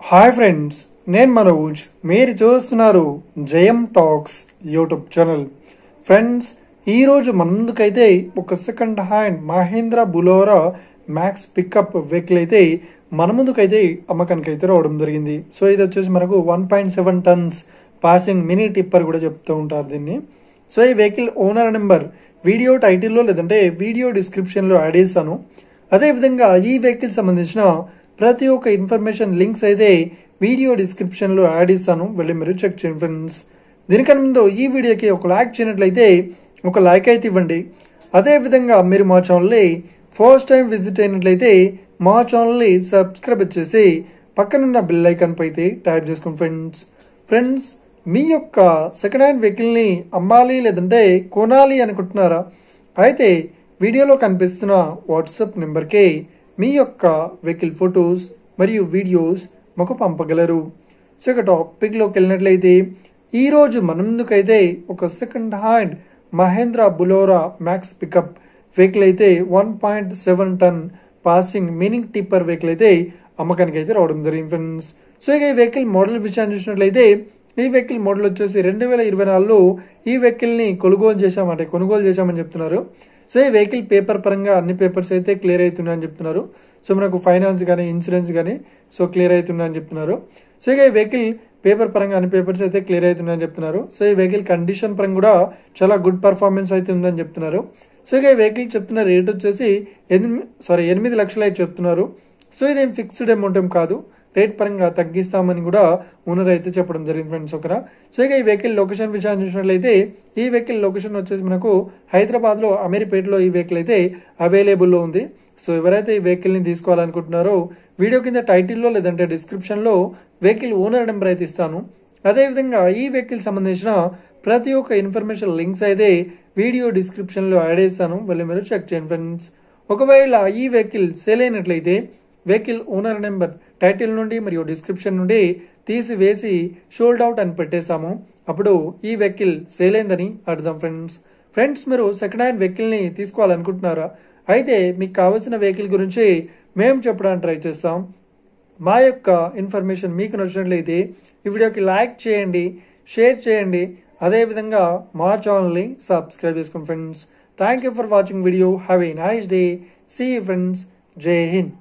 Hi friends, నేను మనోజ్. మీరు చూస్తున్నారు జయం టాక్స్ యూట్యూబ్ ఛానల్. ఫ్రెండ్స్, ఈరోజు మన ముందుకైతే ఒక second hand Mahindra Bolero max pickup vehicle అయితే మన ముందుకైతే అమ్మకానికి అయితే రావడం జరిగింది. సో ఇది వచ్చేసి మనకు 1.7 టన్స్ పాసింగ్ మినీ టిప్పర్ కూడా చెప్తూ ఉంటారు దీన్ని. సో ఈ వెహికల్ ఓనర్ నెంబర్ వీడియో టైటిల్లో లేదంటే వీడియో డిస్క్రిప్షన్లో యాడ్ చేస్తాను. అదేవిధంగా ఈ వెహికల్ సంబంధించిన ప్రతి ఒక్క ఇన్ఫర్మేషన్ లింక్స్ అయితే వీడియో డిస్క్రిప్షన్లో యాడ్ ఇస్తాను, వెళ్ళి మీరు చెక్ చేయండి ఫ్రెండ్స్. దీనికన్నా ముందు ఈ వీడియోకి ఒక లైక్ చేయనట్లయితే ఒక లైక్ అయితే ఇవ్వండి. అదేవిధంగా మీరు మా ఛానల్ని ఫస్ట్ టైం విజిట్ అయినట్లయితే మా ఛానల్ని సబ్స్క్రైబ్ చేసి పక్కనున్న బెల్ ఐకాన్ పై అయితే ట్యాప్ చేసుకోండి ఫ్రెండ్స్. మీ యొక్క సెకండ్ హ్యాండ్ వెహికల్ని అమ్మాలి లేదంటే కొనాలి అనుకుంటున్నారా? అయితే వీడియోలో కనిపిస్తున్న వాట్సాప్ నెంబర్కి మీ యొక్క వెహికల్ ఫొటోస్ మరియు వీడియోస్ మాకు పంపగలరు. సో ఇక టాపిక్లోకి వెళ్ళినట్లయితే ఈరోజు మన ముందుకైతే ఒక second hand Mahindra Bolero max pickup vehicle అయితే 1.7 ton passing mini tipper vehicle అయితే అమ్మకానికి అయితే రావడం జరిగింది ఫ్రెండ్స్. సో ఇక ఈ వెహికల్ మోడల్ విషయాన్ని చూసినట్లయితే ఈ వెహికల్ మోడల్ వచ్చేసి 2024లో ఈ వెహికల్ని కొనుగోలు చేశామని చెప్తున్నారు. సో ఈ వెహికల్ పేపర్ పరంగా అన్ని పేపర్స్ అయితే క్లియర్ అవుతున్నాయని చెప్తున్నారు. సో మనకు ఫైనాన్స్ కానీ ఇన్సూరెన్స్ కానీ సో క్లియర్ అవుతున్నాయని చెప్తున్నారు. సో ఇక ఈ వెహికల్ పేపర్ పరంగా అన్ని పేపర్స్ అయితే క్లియర్ అవుతున్నాయని చెప్తున్నారు. సో ఈ వెహికల్ కండిషన్ పరంగా కూడా చాలా గుడ్ పర్ఫార్మెన్స్ అయితే ఉందని చెప్తున్నారు. సో ఇక ఈ వెహికల్ చెప్తున్న రేట్ వచ్చేసి 8 లక్షలు అయితే చెప్తున్నారు. సో ఇదేం ఫిక్స్డ్ అమౌంట్ ఏం కాదు, రేట్ పరంగా తగ్గిస్తామని కూడా ఓనర్ అయితే చెప్పడం జరిగింది ఫ్రెండ్స్ ఒకరా. సో ఇక ఈ వెహికల్ లొకేషన్ విషయాన్ని చూసినట్లయితే ఈ వెహికల్ లొకేషన్ వచ్చేసి మనకు హైదరాబాద్లో అమీర్పేటలో ఈ వెహికల్ అయితే అవైలబుల్లో ఉంది. సో ఎవరైతే ఈ వెహికల్ని తీసుకోవాలనుకుంటున్నారో వీడియో కింద టైటిల్లో లేదంటే డిస్క్రిప్షన్లో వెహికల్ ఓనర్ నెంబర్ అయితే ఇస్తాను. అదేవిధంగా ఈ వెహికల్ సంబంధించిన ప్రతి ఒక్క ఇన్ఫర్మేషన్ లింక్స్ అయితే వీడియో డిస్క్రిప్షన్లో యాడ్ చేస్తాను, వెళ్ళి మీరు చెక్ చేయండి ఫ్రెండ్స్. ఒకవేళ ఈ వెహికల్ సేల్ అయినట్లయితే వెహికల్ ఓనర్ నెంబర్ టైటిల్ నుండి మరియు డిస్క్రిప్షన్ నుండి తీసివేసి షోల్డ్ అవుట్ అని పెట్టేశాము. అప్పుడు ఈ వెహికల్ సేల్ అయిందని అర్థం ఫ్రెండ్స్. మీరు సెకండ్ హ్యాండ్ వెహికల్ని తీసుకోవాలనుకుంటున్నారా? అయితే మీకు కావాల్సిన వెహికల్ గురించి మేము చెప్పడానికి ట్రై చేస్తాం. మా యొక్క ఇన్ఫర్మేషన్ మీకు నచ్చినట్లయితే ఈ వీడియోకి లైక్ చేయండి, షేర్ చేయండి, అదేవిధంగా మా ఛానల్ని సబ్స్క్రైబ్ చేసుకోండి friends. Thank you for watching video. Have a nice day. See you friends. జై హింద్.